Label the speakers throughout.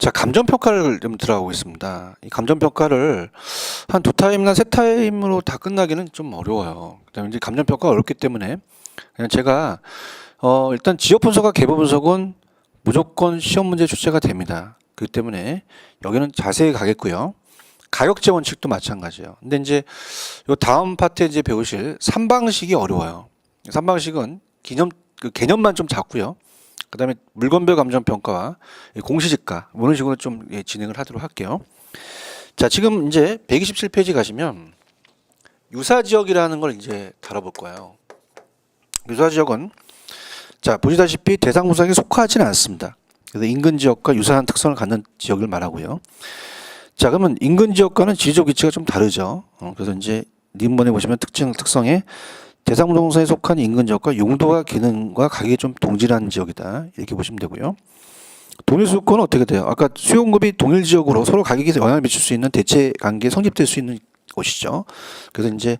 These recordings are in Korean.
Speaker 1: 자, 감정평가를 좀 들어가보겠습니다. 이 감정평가를 한 두 타임이나 세 타임으로 다 끝나기는 좀 어려워요. 그다음에 이제 감정평가가 어렵기 때문에 그냥 제가 일단 지역 분석과 계보 분석은 무조건 시험 문제 출제가 됩니다. 그렇기 때문에 여기는 자세히 가겠고요. 가격제 원칙도 마찬가지예요. 근데 이제 요 다음 파트에 이제 배우실 3방식이 어려워요. 3방식은 개념만 좀 작고요. 그 다음에 물건별 감정평가와 공시지가 이런 식으로 좀 진행을 하도록 할게요. 자, 지금 이제 127페이지 가시면 유사지역이라는 걸 이제 다뤄볼 거예요. 유사지역은 자, 보시다시피 대상 분석에 속하지는 않습니다. 그래서 인근 지역과 유사한 특성을 갖는 지역을 말하고요. 자, 그러면 인근 지역과는 지리적 위치가 좀 다르죠. 그래서 이제 님번에 보시면 특성에 대상 부동산에 속한 인근 지역과 용도와 기능과 가격이 좀 동질한 지역이다. 이렇게 보시면 되고요. 동일 수요권은 어떻게 돼요? 아까 수요 공급이 동일 지역으로 서로 가격에 영향을 미칠 수 있는 대체 관계 성립될 수 있는 곳이죠. 그래서 이제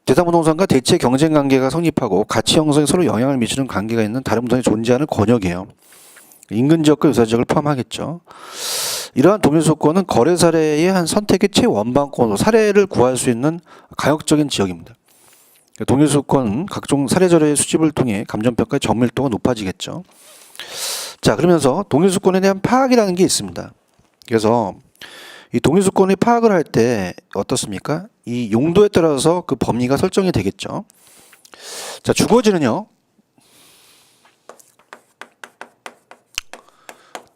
Speaker 1: 대상 부동산과 대체 경쟁 관계가 성립하고 가치 형성에 서로 영향을 미치는 관계가 있는 다른 부동산이 존재하는 권역이에요. 인근 지역과 유사 지역을 포함하겠죠. 이러한 동일 수요권은 거래 사례의 한 선택의 최원방권으로 사례를 구할 수 있는 가역적인 지역입니다. 동일 수요권은 각종 사례자료의 수집을 통해 감정평가의 정밀도가 높아지겠죠. 자, 그러면서 동일 수요권에 대한 파악이라는 게 있습니다. 그래서 이 동일 수요권의 파악을 할 때 어떻습니까? 이 용도에 따라서 그 범위가 설정이 되겠죠. 자, 주거지는요,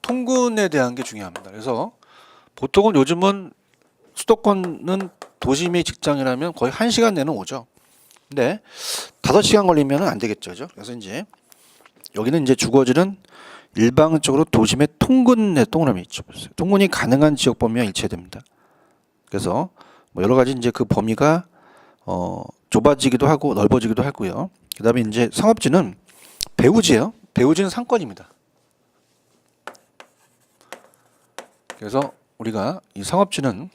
Speaker 1: 통근에 대한 게 중요합니다. 그래서 보통은 요즘은 수도권은 도심의 직장이라면 거의 1시간 내는 오죠. 근데 5시간 걸리면 안 되겠죠. 그죠? 그래서 이제 여기는 이제 주거지는 일방적으로 도심의 통근에 동그라미 있죠. 통근이 가능한 지역 범위와 일치됩니다. 그래서 뭐 여러 가지 이제 그 범위가 좁아지기도 하고 넓어지기도 하고요. 그다음에 이제 상업지는 배후지예요. 배후지는 상권입니다. 그래서 우리가 이 상업지는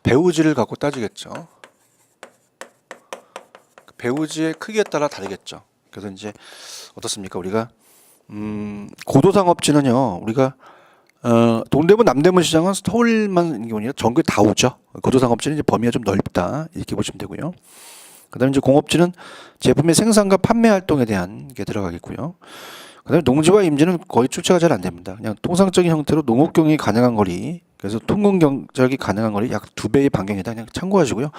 Speaker 1: 배후지를 갖고 따지겠죠. 배후지의 크기에 따라 다르겠죠. 그래서 이제 어떻습니까? 우리가 고도상업지는요, 우리가 동대문 남대문 시장은 서울만 있는 게 아니라 전국에 다 오죠. 고도상업지는 이제 범위가 좀 넓다 이렇게 보시면 되고요. 그다음에 이제 공업지는 제품의 생산과 판매 활동에 대한 게 들어가겠고요. 그다음에 농지와 임지는 거의 출처가 잘 안 됩니다. 그냥 통상적인 형태로 농업 경영이 가능한 거리, 그래서 통근 경작이 가능한 거리 약 2배의 반경이다. 그냥 참고하시고요.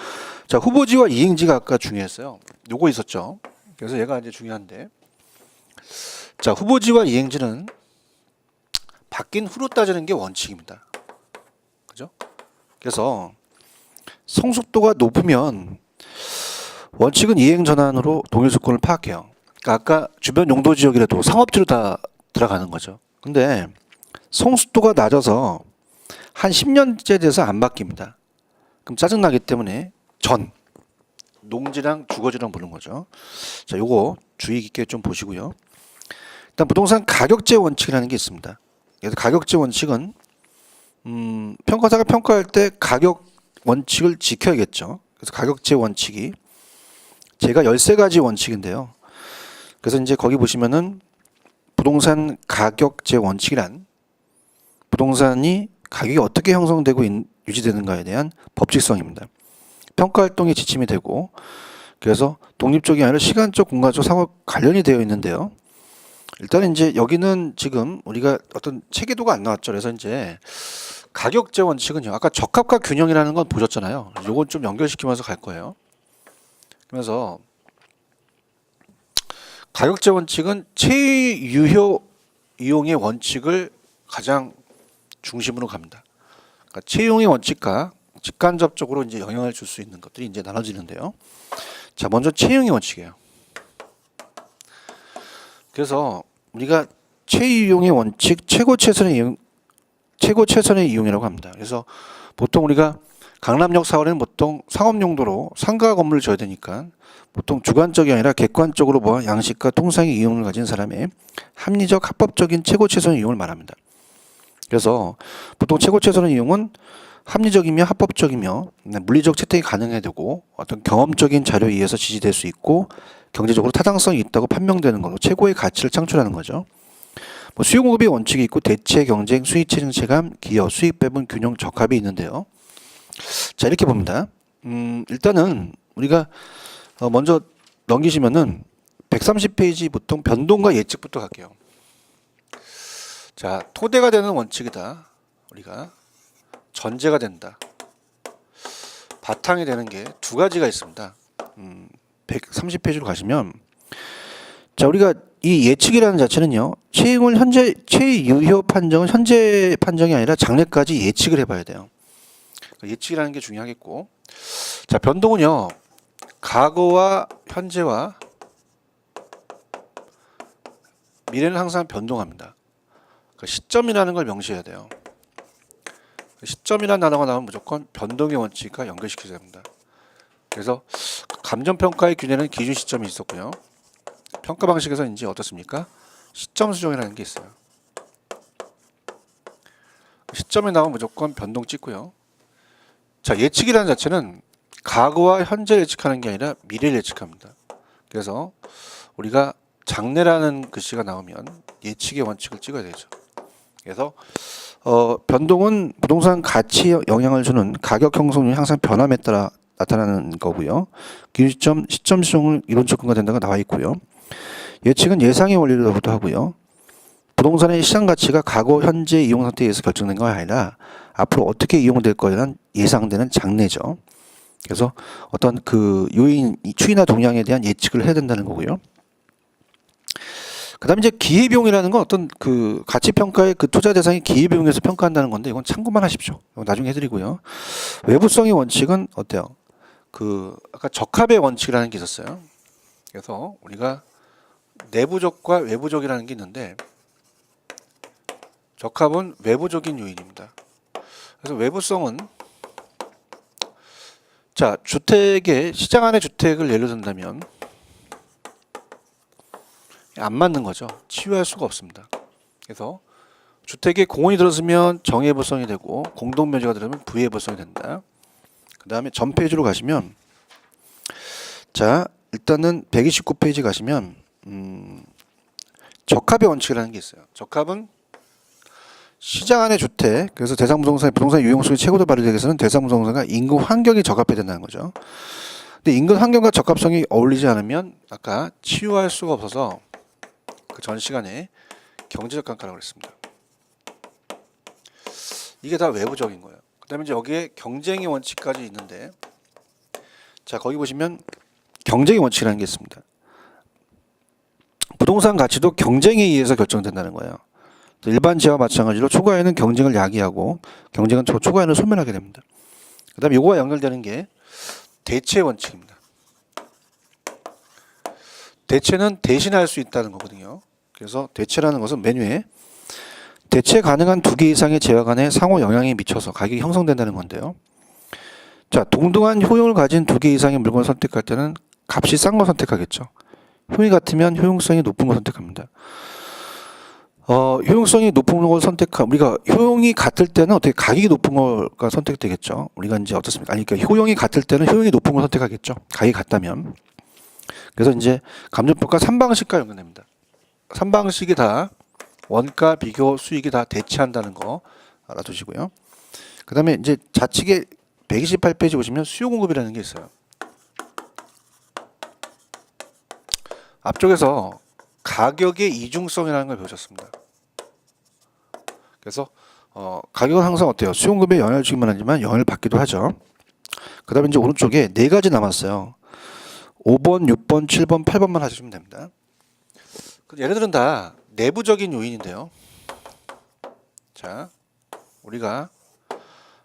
Speaker 1: 자, 후보지와 이행지가 아까 중요했어요. 요거 있었죠. 그래서 얘가 이제 중요한데, 자, 후보지와 이행지는 바뀐 후로 따지는 게 원칙입니다. 그죠? 그래서 성숙도가 높으면 원칙은 이행 전환으로 동일 수권을 파악해요. 그러니까 아까 주변 용도 지역이라도 상업지로 다 들어가는 거죠. 근데 성숙도가 낮아서 한 10년째 돼서 안 바뀝니다. 그럼 짜증나기 때문에 농지랑 주거지랑 보는 거죠. 자, 요거 주의 깊게 좀 보시고요. 일단 부동산 가격제 원칙이라는 게 있습니다. 그래서 가격제 원칙은 평가사가 평가할 때 가격 원칙을 지켜야겠죠. 그래서 가격제 원칙이 제가 13가지 원칙인데요. 그래서 이제 거기 보시면은 부동산 가격제 원칙이란 부동산이 가격이 어떻게 형성되고 유지되는가에 대한 법칙성입니다. 평가 활동의 지침이 되고, 그래서 독립적이 아니라 시간적, 공간적 상호 관련이 되어 있는데요. 일단 이제 여기는 지금 우리가 어떤 체계도가 안 나왔죠. 그래서 이제 가격제 원칙은요, 아까 적합과 균형이라는 건 보셨잖아요. 요건 좀 연결시키면서 갈 거예요. 그래서 가격제 원칙은 최유효 이용의 원칙을 가장 중심으로 갑니다. 그러니까 채용의 원칙과 직간접적으로 이제 영향을 줄 수 있는 것들이 이제 나눠지는데요. 자, 먼저 채용의 원칙이에요. 그래서 우리가 최유용의 원칙, 최고 최선의 이용이라고 합니다. 그래서 보통 우리가 강남역 사거리는 보통 상업 용도로 상가 건물을 져야 되니까 보통 주관적이 아니라 객관적으로 보아 양식과 통상의 이용을 가진 사람의 합리적 합법적인 최고 최선의 이용을 말합니다. 그래서 보통 최고 최선의 이용은 합리적이며 합법적이며 물리적 채택이 가능해야 되고 어떤 경험적인 자료에 의해서 지지될 수 있고 경제적으로 타당성이 있다고 판명되는 걸로 최고의 가치를 창출하는 거죠. 뭐 수요 공급의 원칙이 있고 대체 경쟁, 수익 체증 체감, 기여, 수익 배분 균형 적합이 있는데요. 자, 이렇게 봅니다. 일단은 우리가 먼저 넘기시면은 130페이지 보통 변동과 예측부터 갈게요. 자, 토대가 되는 원칙이다. 우리가 전제가 된다. 바탕이 되는 게 두 가지가 있습니다. 130페이지로 가시면, 자, 우리가 이 예측이라는 자체는요, 최유효 판정은 현재 판정이 아니라 장래까지 예측을 해봐야 돼요. 예측이라는 게 중요하겠고, 자, 변동은요, 과거와 현재와 미래는 항상 변동합니다. 시점이라는 걸 명시해야 돼요. 시점이라는 단어가 나오면 무조건 변동의 원칙과 연결시켜야 됩니다. 그래서 감정평가의 균에는 기준 시점이 있었고요. 평가 방식에서 이제 어떻습니까? 시점 수정이라는 게 있어요. 시점이 나오면 무조건 변동 찍고요. 자, 예측이라는 자체는 과거와 현재 예측하는 게 아니라 미래를 예측합니다. 그래서 우리가 장래라는 글씨가 나오면 예측의 원칙을 찍어야 되죠. 그래서 변동은 부동산 가치에 영향을 주는 가격 형성률이 항상 변함에 따라 나타나는 거고요. 기준시점, 시점 수정은 이론적 근거가 된다고 나와 있고요. 예측은 예상의 원리로부터 하고요. 부동산의 시장 가치가 과거, 현재 이용 상태에 의해서 결정된 거 아니라 앞으로 어떻게 이용될 거에 대한 예상되는 장래죠. 그래서 어떤 그 요인, 추이나 동향에 대한 예측을 해야 된다는 거고요. 그다음에 이제 기회비용이라는 건 어떤 그 가치평가의 그 투자 대상이 기회비용에서 평가한다는 건데 이건 참고만 하십시오. 이건 나중에 해드리고요. 외부성의 원칙은 어때요? 그 아까 적합의 원칙이라는 게 있었어요. 그래서 우리가 내부적과 외부적이라는 게 있는데 적합은 외부적인 요인입니다. 그래서 외부성은 자, 주택의 시장 안의 주택을 예를 든다면 안 맞는 거죠. 치유할 수가 없습니다. 그래서 주택에 공원이 들어서면 정예부성이 되고 공동묘지가 들어서면 부예부성이 된다. 그 다음에 전 페이지로 가시면, 자, 일단은 129페이지 가시면 적합의 원칙이라는 게 있어요. 적합은 시장 안의 주택, 그래서 대상부동산의 부동산 유용성이 최고로 발휘되기 위해서는 대상부동산과 인근 환경이 적합해야 된다는 거죠. 근데 인근 환경과 적합성이 어울리지 않으면 아까 치유할 수가 없어서 그 전 시간에 경제적 감가라고 그랬습니다. 이게 다 외부적인 거예요. 그 다음에 이제 여기에 경쟁의 원칙까지 있는데, 자, 거기 보시면 경쟁의 원칙이라는 게 있습니다. 부동산 가치도 경쟁에 의해서 결정된다는 거예요. 일반 지하와 마찬가지로 초과에는 경쟁을 야기하고 경쟁은 초과에는 소멸하게 됩니다. 그 다음에 이거와 연결되는 게 대체 원칙입니다. 대체는 대신할 수 있다는 거거든요. 그래서 대체라는 것은 메뉴에 대체 가능한 두 개 이상의 재화 간에 상호 영향이 미쳐서 가격이 형성된다는 건데요. 자, 동등한 효용을 가진 두 개 이상의 물건을 선택할 때는 값이 싼 거 선택하겠죠. 효용이 같으면 효용성이 높은 걸 선택합니다. 효용성이 높은 걸 우리가 효용이 같을 때는 어떻게 가격이 높은 거가 선택되겠죠. 우리가 이제 어떻습니까? 아니, 그러니까 효용이 같을 때는 효용이 높은 걸 선택하겠죠. 가격이 같다면. 그래서 이제 감정평가 3방식과 연결됩니다. 3방식이 다 원가, 비교, 수익이 다 대체한다는 거 알아두시고요. 그 다음에 이제 좌측에 128페이지 보시면 수요 공급이라는 게 있어요. 앞쪽에서 가격의 이중성이라는 걸 배우셨습니다. 그래서 가격은 항상 어때요? 수요 공급에 영향을 주기만 하지만 영향을 받기도 하죠. 그 다음에 이제 오른쪽에 네 가지 남았어요. 5번, 6번, 7번, 8번만 하시면 됩니다. 얘네들은 다 내부적인 요인인데요. 자, 우리가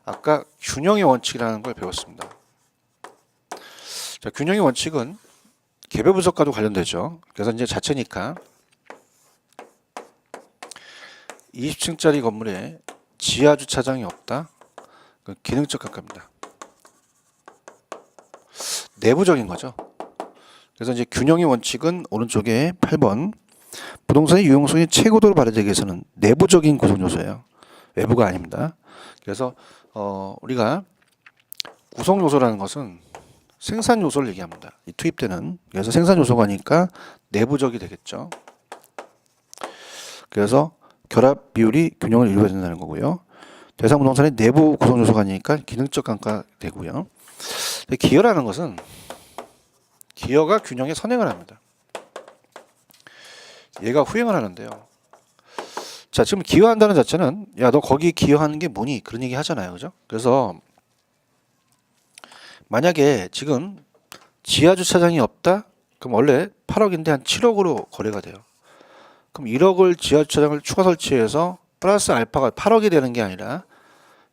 Speaker 1: 아까 균형의 원칙이라는 걸 배웠습니다. 자, 균형의 원칙은 개별 분석과도 관련되죠. 그래서 이제 자체니까 20층짜리 건물에 지하 주차장이 없다. 그 기능적 감가입니다. 내부적인 거죠. 그래서 이제 균형의 원칙은 오른쪽에 8번 부동산의 유용성이 최고도로 발휘되기 위해서는 내부적인 구성 요소예요. 외부가 아닙니다. 그래서 우리가 구성 요소라는 것은 생산 요소를 얘기합니다. 이 투입되는. 그래서 생산 요소가 아니까 내부적이 되겠죠. 그래서 결합 비율이 균형을 이루어야 된다는 거고요. 대상 부동산의 내부 구성 요소가 아니니까 기능적 감가가 되고요. 기여라는 것은 기여가 균형에 선행을 합니다. 얘가 후행을 하는데요. 자, 지금 기여한다는 자체는 야, 너 거기 기여하는 게 뭐니? 그런 얘기 하잖아요. 그죠? 그래서 만약에 지금 지하 주차장이 없다? 그럼 원래 8억인데 한 7억으로 거래가 돼요. 그럼 1억을 지하 주차장을 추가 설치해서 플러스 알파가 8억이 되는 게 아니라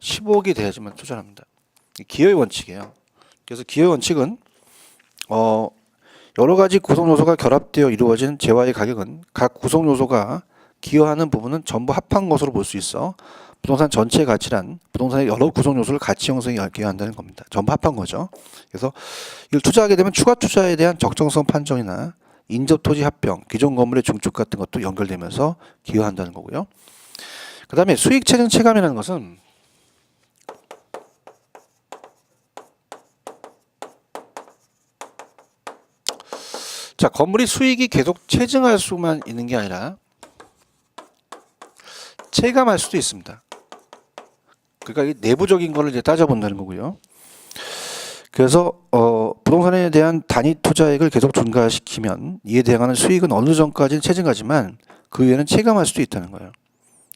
Speaker 1: 15억이 돼야지만 투자를 합니다. 기여의 원칙이에요. 그래서 기여의 원칙은 여러 가지 구성 요소가 결합되어 이루어진 재화의 가격은 각 구성 요소가 기여하는 부분은 전부 합한 것으로 볼 수 있어 부동산 전체 가치란 부동산의 여러 구성 요소를 가치 형성에 기여한다는 겁니다. 전부 합한 거죠. 그래서 이걸 투자하게 되면 추가 투자에 대한 적정성 판정이나 인접 토지 합병, 기존 건물의 중축 같은 것도 연결되면서 기여한다는 거고요. 그 다음에 수익 체증 체감이라는 것은 자, 건물이 수익이 계속 체증할 수만 있는 게 아니라 체감할 수도 있습니다. 그러니까 이 내부적인 거를 이제 따져본다는 거고요. 그래서 부동산에 대한 단위 투자액을 계속 증가시키면 이에 대응하는 수익은 어느 정도까지는 체증하지만 그 이후에는 체감할 수도 있다는 거예요.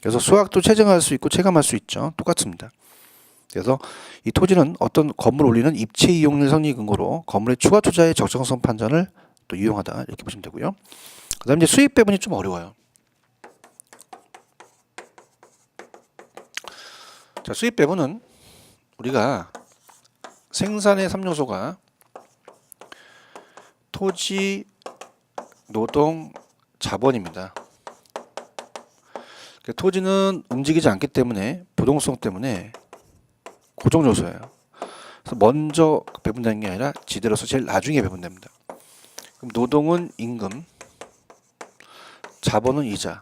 Speaker 1: 그래서 수학도 체증할 수 있고 체감할 수 있죠. 똑같습니다. 그래서 이 토지는 어떤 건물 올리는 입체 이용률 성립 근거로 건물의 추가 투자의 적정성 판단을 또 유용하다 이렇게 보시면 되고요. 그 다음에 이제 수익 배분이 좀 어려워요. 자, 수익 배분은 우리가 생산의 3요소가 토지, 노동, 자본입니다. 토지는 움직이지 않기 때문에 부동성 때문에 고정 요소예요. 그래서 먼저 배분되는 게 아니라 지대로서 제일 나중에 배분됩니다. 그럼 노동은 임금, 자본은 이자.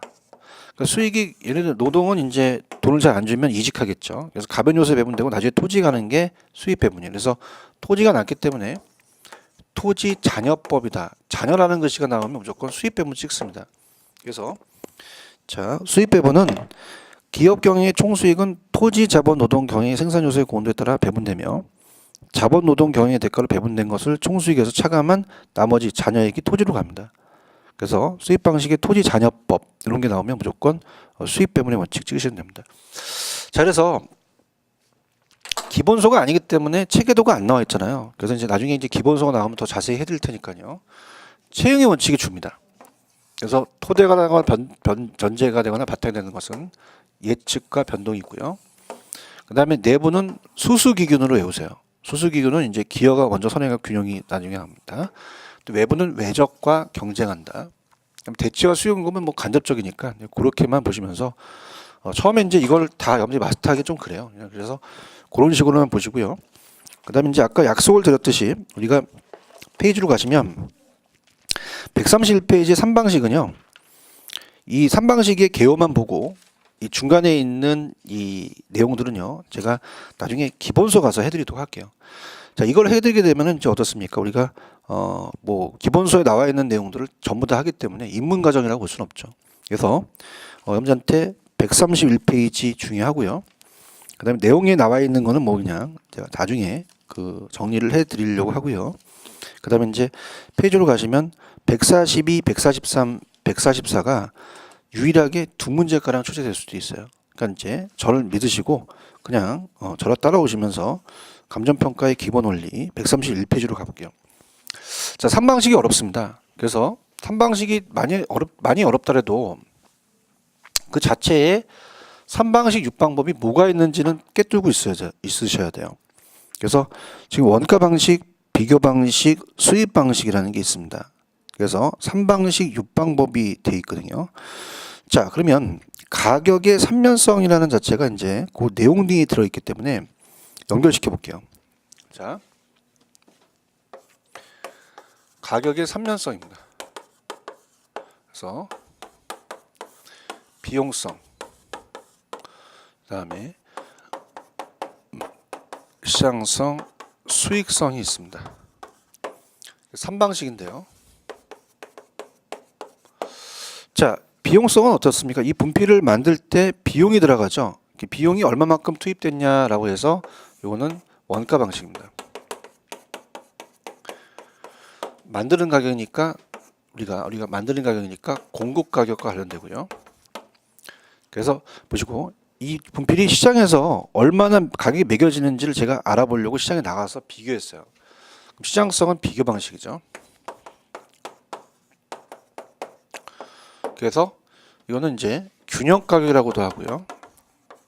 Speaker 1: 그러니까 수익이 예를 들어 노동은 이제 돈을 잘 안 주면 이직하겠죠. 그래서 가변 요소에 배분되고 나중에 토지 가는 게 수익 배분이에요. 그래서 토지가 낮기 때문에 토지 잔여법이다. 잔여라는 글씨가 나오면 무조건 수익 배분 찍습니다. 그래서 자, 수익 배분은 기업 경영의 총수익은 토지, 자본, 노동 경영의 생산 요소의 고온도에 따라 배분되며 자본, 노동 경영의 대가로 배분된 것을 총수익에서 차감한 나머지 잔여액이 토지로 갑니다. 그래서 수입 방식의 토지 잔여법 이런 게 나오면 무조건 수입 배분의 원칙 찍으시면 됩니다. 자, 그래서 기본소가 아니기 때문에 체계도가 안 나와 있잖아요. 그래서 이제 나중에 이제 기본소가 나오면 더 자세히 해드릴 테니까요. 채용의 원칙이 줍니다. 그래서 토대가 되거나 전제가 되거나 바탕이 되는 것은 예측과 변동이 있고요. 그 다음에 내부는 수수기균으로 외우세요. 수수기균은 이제 기여가 먼저 선행과 균형이 나중에 합니다. 또 외부는 외적과 경쟁한다. 대치와 수용금은 뭐 간접적이니까 그렇게만 보시면서 처음에 이제 이걸 다 염두에 마스터하기 좀 그래요. 그래서 그런 식으로만 보시고요. 그다음에 이제 아까 약속을 드렸듯이 우리가 페이지로 가시면 131페이지 3방식은요. 이 3방식의 개요만 보고 이 중간에 있는 이 내용들은요. 제가 나중에 기본서 가서 해드리도록 할게요. 자, 이걸 해드리게 되면은 이제 어떻습니까? 우리가 뭐 기본서에 나와 있는 내용들을 전부 다 하기 때문에 입문 과정이라고 볼 수는 없죠. 그래서 여러분한테 131페이지 중요하고요. 그다음에 내용에 나와 있는 거는 뭐 그냥 제가 나중에 그 정리를 해드리려고 하고요. 그다음에 이제 페이지로 가시면 142, 143, 144가 유일하게 두 문제가량 출제될 수도 있어요. 그러니까 이제 저를 믿으시고 그냥 저를 따라오시면서 감정평가의 기본 원리 131페이지로 가볼게요. 자, 3방식이 어렵습니다. 그래서 3방식이 많이 어렵더라도 그 자체에 3방식 6방법이 뭐가 있는지는 꿰뚫고 있으셔야 돼요. 그래서 지금 원가 방식, 비교 방식, 수입 방식이라는 게 있습니다. 그래서 3방식 6방법이 되어 있거든요. 자, 그러면 가격의 삼면성이라는 자체가 이제 그 내용 등이 들어있기 때문에 연결시켜 볼게요. 자, 가격의 삼면성입니다. 그래서 비용성, 그 다음에 시장성, 수익성이 있습니다. 3방식인데요. 자, 비용성은 어떻습니까? 이 분필을 만들 때 비용이 들어가죠. 비용이 얼마만큼 투입됐냐라고 해서 요거는 원가 방식입니다. 만드는 가격이니까 우리가 만드는 가격이니까 공급 가격과 관련되고요. 그래서 보시고 이 분필이 시장에서 얼마나 가격이 매겨지는지를 제가 알아보려고 시장에 나가서 비교했어요. 시장성은 비교 방식이죠. 그래서 이거는 이제 균형 가격이라고도 하고요.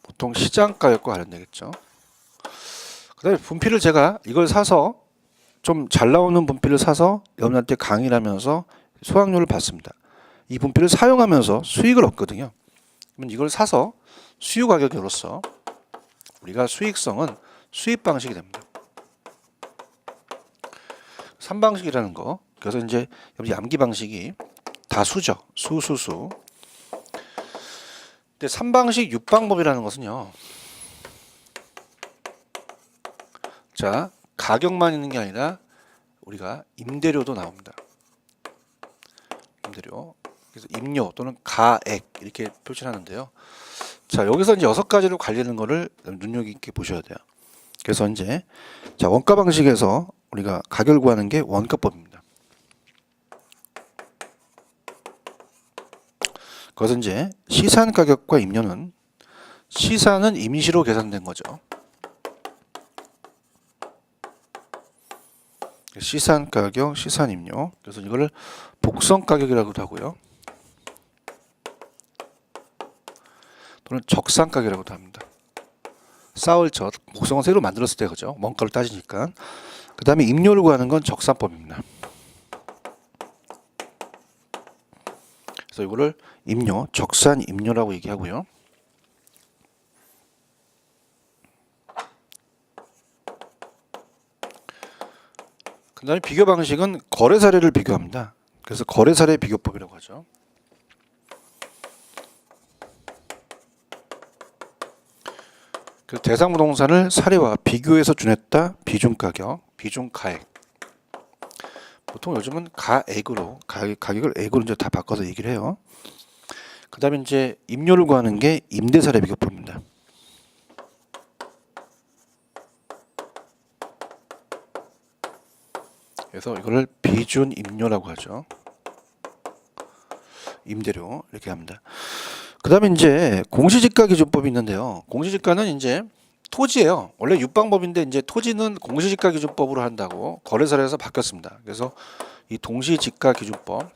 Speaker 1: 보통 시장 가격과 관련되겠죠. 그다음에 분필을 제가 이걸 사서 좀 잘 나오는 분필을 사서 여러분한테 강의를 하면서 수강료를 받습니다. 이 분필을 사용하면서 수익을 얻거든요. 그러면 이걸 사서 수요 가격으로서 우리가 수익성은 수입 방식이 됩니다. 3방식이라는 거. 그래서 이제 암기 방식이 다 수죠. 수수수. 근데 3방식 6방법이라는 것은요. 자, 가격만 있는 게 아니라 우리가 임대료도 나옵니다. 임대료. 그래서 임료 또는 가액 이렇게 표시하는데요. 자, 여기서 이제 6가지로 갈리는 거를 눈여겨있게 보셔야 돼요. 그래서 이제 자, 원가 방식에서 우리가 가격을 구하는 게 원가법입니다. 그것은 이제 시산 가격과 임료는 시산은 임시로 계산된 거죠. 시산 가격, 시산 임료. 그래서 이거를 복선 가격이라고도 하고요. 또는 적산 가격이라고도 합니다. 쌓을 적, 복선은 새로 만들었을 때 그죠. 원가를 따지니까. 그 다음에 임료를 구하는 건 적산법입니다. 그래서 이거를 임료, 적산 임료라고 얘기하고요. 그 다음에 비교 방식은 거래 사례를 비교합니다. 그래서 거래 사례 비교법이라고 하죠. 그 대상 부동산을 사례와 비교해서 준했다. 비중 가격, 비중 가액. 보통 요즘은 가액으로 가격을 액으로 이제 다 바꿔서 얘기를 해요. 그다음에 이제 임료를 구하는 게 임대 사례 비교법입니다. 그래서 이거를 비준 임료라고 하죠. 임대료 이렇게 합니다. 그다음에 이제 공시지가 기준법이 있는데요. 공시지가는 이제 토지예요. 원래 육방법인데 이제 토지는 공시지가 기준법으로 한다고 거래사례에서 바뀌었습니다. 그래서 이 동시지가 기준법.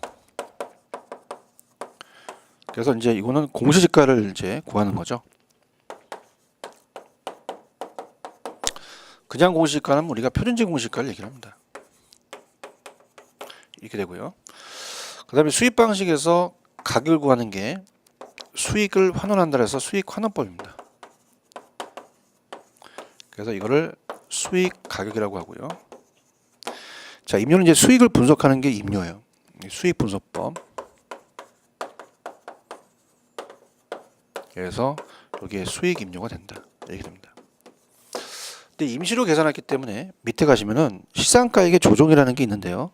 Speaker 1: 그래서 이제 이거는 공시지가를 이제 구하는 거죠. 그냥 공시지가는 우리가 표준지 공시지가를 얘기를 합니다. 이렇게 되고요. 그다음에 수입 방식에서 가격을 구하는 게 수익을 환원한다 해서 수익 환원법입니다. 그래서 이거를 수익 가격이라고 하고요. 자, 임료는 이제 수익을 분석하는 게 임료예요. 수익 분석법. 그래서 여기에 수익 임료가 된다. 이렇게 됩니다. 근데 임시로 계산했기 때문에 밑에 가시면은 시장가액의 조정이라는 게 있는데요.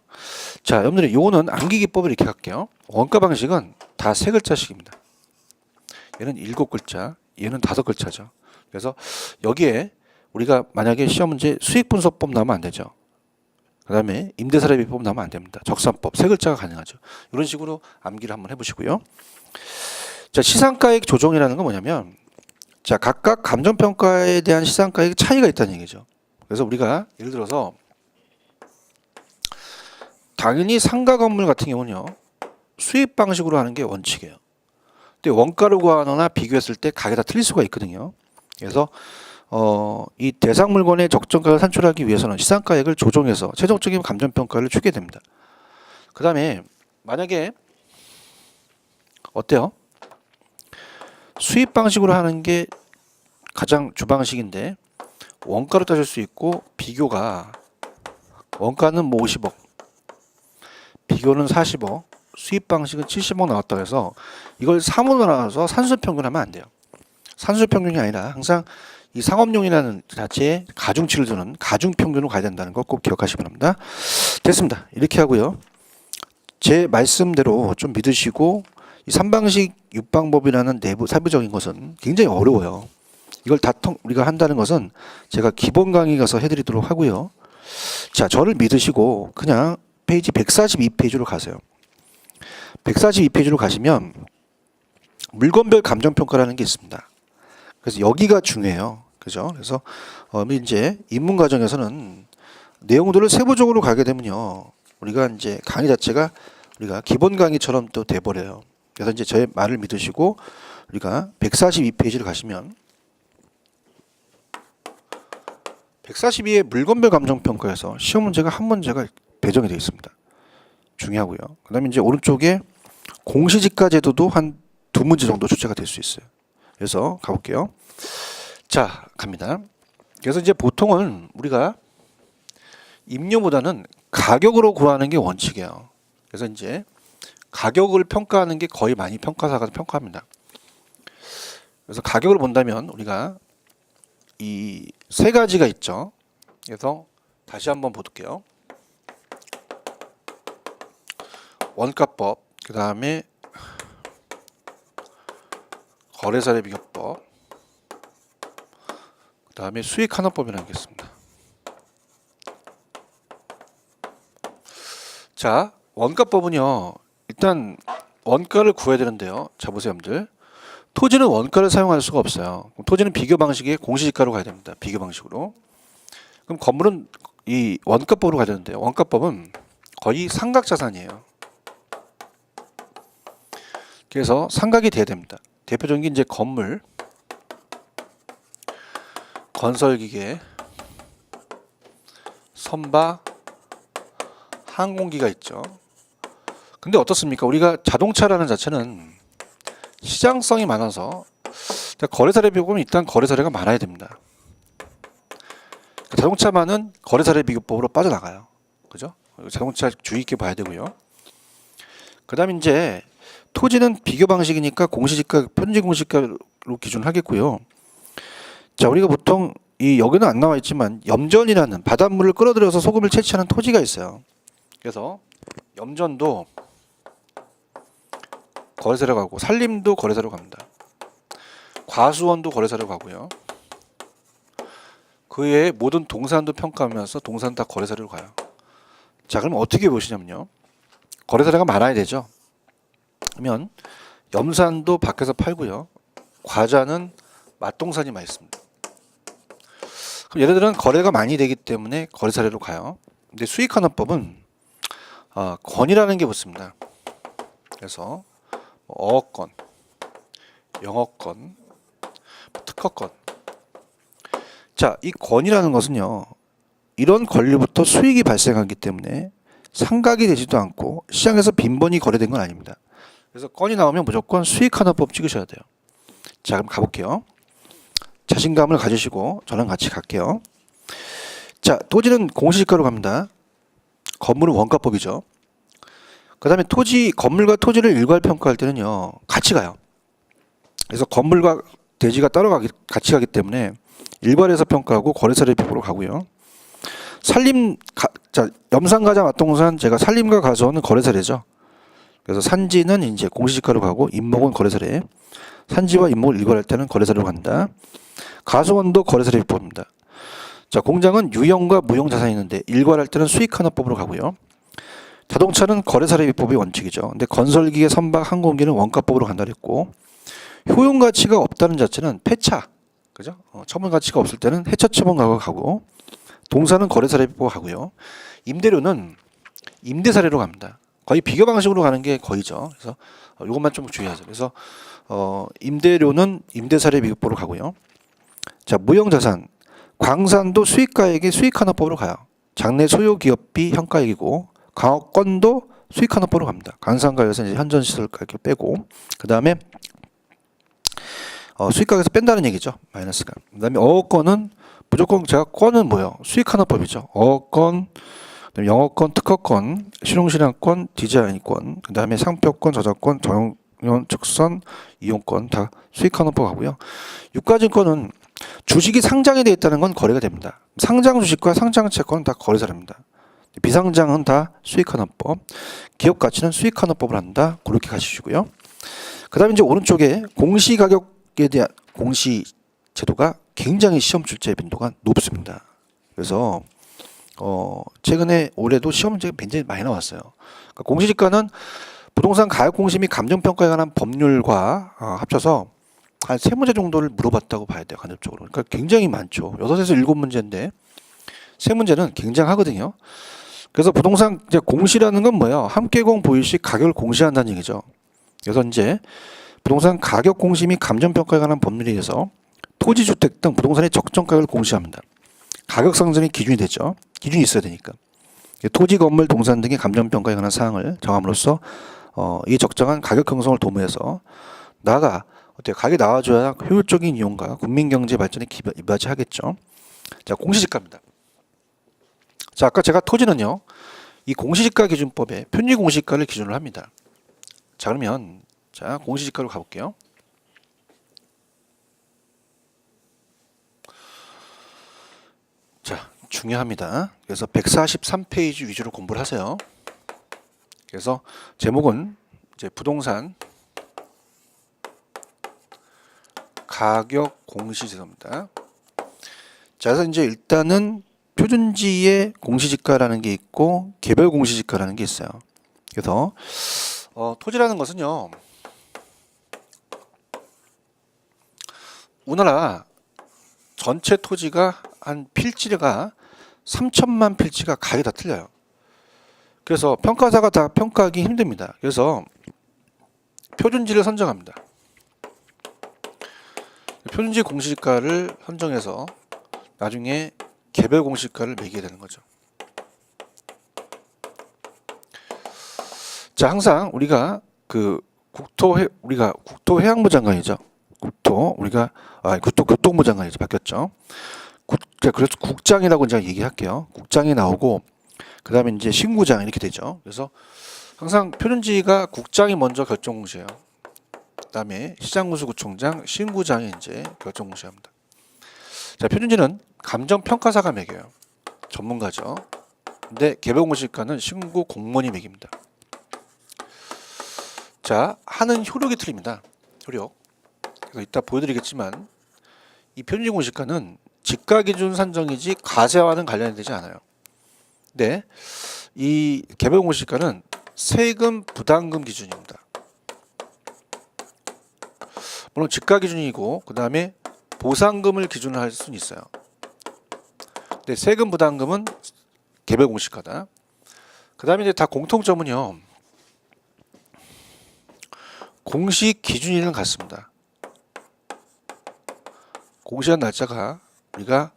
Speaker 1: 자, 여러분들이 요거는 암기 기법을 이렇게 할게요. 원가 방식은 다 3글자씩입니다. 얘는 7글자, 얘는 5글자죠. 그래서 여기에 우리가 만약에 시험 문제 수익 분석법 나오면 안 되죠. 그 다음에 임대사례 비법 나오면 안 됩니다. 적산법 3글자가 가능하죠. 이런 식으로 암기를 한번 해보시고요. 자, 시장가액 조정이라는 건 뭐냐면 자, 각각 감정평가에 대한 시장가액 차이가 있다는 얘기죠. 그래서 우리가 예를 들어서 당연히 상가 건물 같은 경우는요. 수입 방식으로 하는 게 원칙이에요. 근데 원가를 구하거나 비교했을 때 가격이 다 틀릴 수가 있거든요. 그래서 이 대상 물건의 적정가를 산출하기 위해서는 시장가액을 조정해서 최종적인 감정평가를 추게 됩니다. 그 다음에 만약에 어때요? 수입 방식으로 하는 게 가장 주방식인데 원가로 따질 수 있고 비교가 원가는 뭐 50억, 비교는 40억, 수입 방식은 70억 나왔다고 해서 이걸 3으로 나눠서 산술평균하면 안 돼요. 산술평균이 아니라 항상 이 상업용이라는 자체의 가중치를 두는 가중평균으로 가야 된다는 거 꼭 기억하시기 바랍니다. 됐습니다. 이렇게 하고요. 제 말씀대로 좀 믿으시고 이 3방식 6방법이라는 내부 세부적인 것은 굉장히 어려워요. 이걸 다 우리가 한다는 것은 제가 기본 강의 가서 해드리도록 하고요. 자, 저를 믿으시고 그냥 페이지 142페이지로 가세요. 142페이지로 가시면 물건별 감정평가라는 게 있습니다. 그래서 여기가 중요해요. 그죠? 그래서 이제 입문 과정에서는 내용들을 세부적으로 가게 되면요, 우리가 이제 강의 자체가 우리가 기본 강의처럼 또 돼버려요. 그래서 이제 저의 말을 믿으시고 우리가 142페이지를 가시면 142의 물건별 감정평가에서 시험 문제가 한 문제가 배정이 되어 있습니다. 중요하고요. 그 다음에 이제 오른쪽에 공시지가 제도도 한 2문제 정도 출제가 될 수 있어요. 그래서 가볼게요. 자, 갑니다. 그래서 이제 보통은 우리가 임료보다는 가격으로 구하는 게 원칙이에요. 그래서 이제 가격을 평가하는 게 거의 많이 평가사가 평가합니다. 그래서 가격을 본다면 우리가 이 세 가지가 있죠. 그래서 다시 한번 볼게요. 원가법, 그 다음에 거래사례 비교법, 그 다음에 수익환원법이라는 게 있습니다. 자, 원가법은요, 일단 원가를 구해야 되는데요. 자, 보세요, 여러분들. 토지는 원가를 사용할 수가 없어요. 토지는 비교 방식의 공시지가로 가야 됩니다. 비교 방식으로. 그럼 건물은 이 원가법으로 가야 되는데요. 원가법은 거의 상각자산이에요. 그래서 상각이 돼야 됩니다. 대표적인 게 이제 건물, 건설기계, 선박, 항공기가 있죠. 근데 어떻습니까? 우리가 자동차라는 자체는 시장성이 많아서 거래사례 비교법은 일단 거래사례가 많아야 됩니다. 자동차만은 거래사례 비교법으로 빠져나가요. 그죠? 자동차 주의 있게 봐야 되고요. 그 다음에 이제 토지는 비교 방식이니까 공시지가, 편지 공시지가로 기준을 하겠고요. 자, 우리가 보통 이 여기는 안 나와 있지만 염전이라는 바닷물을 끌어들여서 소금을 채취하는 토지가 있어요. 그래서 염전도 거래사로 가고 산림도 거래사로 갑니다. 과수원도 거래사로 가고요. 그 외에 모든 동산도 평가하면서 동산 다 거래사로 가요. 자, 그럼 어떻게 보시냐면요, 거래사례가 많아야 되죠. 그러면 염산도 밖에서 팔고요. 과자는 맛동산이 많이 있습니다. 그럼 얘네들은 거래가 많이 되기 때문에 거래사례로 가요. 근데 수익환원법은 건이라는 게 붙습니다. 그래서 어업권, 영업권, 특허권. 자, 이 건이라는 것은요, 이런 권리부터 수익이 발생하기 때문에 상각이 되지도 않고 시장에서 빈번히 거래된 건 아닙니다. 그래서 건이 나오면 무조건 수익환원법 찍으셔야 돼요. 자, 그럼 가볼게요. 자신감을 가지시고 저랑 같이 갈게요. 자, 토지는 공시지가로 갑니다. 건물은 원가법이죠. 그 다음에 건물과 토지를 일괄 평가할 때는요, 같이 가요. 그래서 건물과 대지가 같이 가기 때문에 일괄해서 평가하고 거래사례 비교로 가고요. 염산과자 맛동산, 제가 산림과 과수원은 거래사례죠. 그래서 산지는 이제 공시지가로 가고 임목은 거래사례. 산지와 임목을 일괄할 때는 거래사례로 간다. 과수원도 거래사례 비법입니다. 자, 공장은 유형과 무형 자산이 있는데 일괄할 때는 수익환원법으로 가고요. 자동차는 거래사례 비법이 원칙이죠. 근데 건설기계, 선박, 항공기는 원가법으로 간다 그랬고, 효용 가치가 없다는 자체는 폐차, 그죠? 처분 가치가 없을 때는 해차 처분가가 가고, 동사는 거래사례 비법 가고요. 임대료는 임대사례로 갑니다. 거의 비교 방식으로 가는 게 거의죠. 그래서 이것만 좀 주의하죠. 그래서 임대료는 임대사례 비교법으로 가고요. 자, 무형자산, 광산도 수익가액이 수익환원법으로 가요. 장래 소요 기업비 현가액이고, 강업권도 수익환원법으로 갑니다. 광산가에서 이제 현전시설 가격 빼고, 그 다음에 수익가격에서 뺀다는 얘기죠. 마이너스가. 그 다음에 어업권은 무조건 제가 권은 뭐예요? 수익환원법이죠. 어업권, 그다음에 영업권, 특허권, 실용실현권, 디자인권, 그 다음에 상표권, 저작권, 정연, 측선, 이용권 다 수익환원법 하고요. 유가증권은 주식이 상장이 되어 있다는 건 거래가 됩니다. 상장 주식과 상장 채권은 다 거래사례입니다. 비상장은 다 수익환원법, 기업 가치는 수익환원법을 한다. 그렇게 가시고요. 그다음에 이제 오른쪽에 공시 가격에 대한 공시 제도가 굉장히 시험 출제 빈도가 높습니다. 그래서 최근에 올해도 시험 문제가 굉장히 많이 나왔어요. 그러니까 공시지가는 부동산 가격 공시 및 감정 평가에 관한 법률과 합쳐서 한 3문제 정도를 물어봤다고 봐야 돼요, 간접적으로. 그러니까 굉장히 많죠. 6에서 7문제인데 3문제는 굉장하거든요. 그래서 부동산 이제 공시라는 건 뭐예요? 함께공 보유 시 가격을 공시한다는 얘기죠. 그래서 이제 부동산 가격 공시 및 감정 평가에 관한 법률에 의해서 토지, 주택 등 부동산의 적정 가격을 공시합니다. 가격 상승이 기준이 되죠. 기준이 있어야 되니까. 토지, 건물, 동산 등의 감정 평가에 관한 사항을 정함으로써 이 적정한 가격 형성을 도모해서 나아가 가격이 나와줘야 효율적인 이용과 국민 경제 발전에 이바지하겠죠. 자, 공시지가입니다. 자, 아까 제가 토지는요, 이 공시지가 기준법에 편의 공시지가를 기준으로 합니다. 자, 그러면 자, 공시지가로 가볼게요. 자, 중요합니다. 그래서 143페이지 위주로 공부를 하세요. 그래서 제목은 이제 부동산 가격 공시제도입니다. 자, 그래서 이제 일단은 표준지의 공시지가라는 게 있고 개별 공시지가라는 게 있어요. 그래서 토지라는 것은요, 우리나라 전체 토지가 한 필지가 3천만 필지가 가격이 다 틀려요. 그래서 평가사가 다 평가하기 힘듭니다. 그래서 표준지를 선정합니다. 표준지 공시지가를 선정해서 나중에 개별 공시지가를 매기게 되는 거죠. 자, 항상 우리가 우리가 국토해양부 장관이죠. 교통부 장관이죠. 바뀌었죠. 그래서 국장이라고 제가 얘기할게요. 국장이 나오고 그 다음에 이제 신구장 이렇게 되죠. 그래서 항상 표준지가 국장이 먼저 결정 공시해요. 그 다음에 시장군수구청장, 신구장이 이제 결정 공시합니다. 자, 표준지는 감정평가사가 매겨요. 전문가죠. 근데 개별 공시지가는 신구 공무원이 매깁니다. 자, 하는 효력이 틀립니다. 효력. 그래서 이따 보여드리겠지만 이 표준지 공시지가는 지가 기준 산정이지 과세와는 관련이 되지 않아요. 근데 이 개별 공시지가는 세금 부담금 기준입니다. 물론 지가 기준이고 그 다음에 보상금을 기준으로 할 수는 있어요. 근데 세금 부담금은 개별 공시지가다. 그 다음에 이제 다 공통점은요, 공시 기준일은 같습니다. 공시한 날짜가 우리가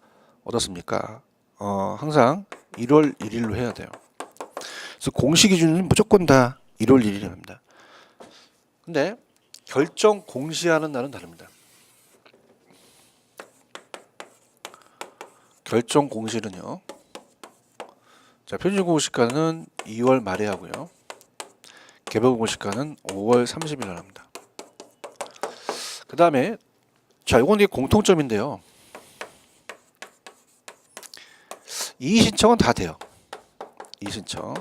Speaker 1: 어떻습니까? 항상 1월 1일로 해야 돼요. 그래서 공시 기준은 무조건 다 1월 1일입니다. 근데 결정 공시하는 날은 다릅니다. 결정 공시는요, 자, 표준 공시가는 2월 말에 하고요, 개별 공시가는 5월 30일 날 합니다. 그 다음에 자, 이건 이게 공통점인데요, 이의 신청은 다 돼요. 이의 신청.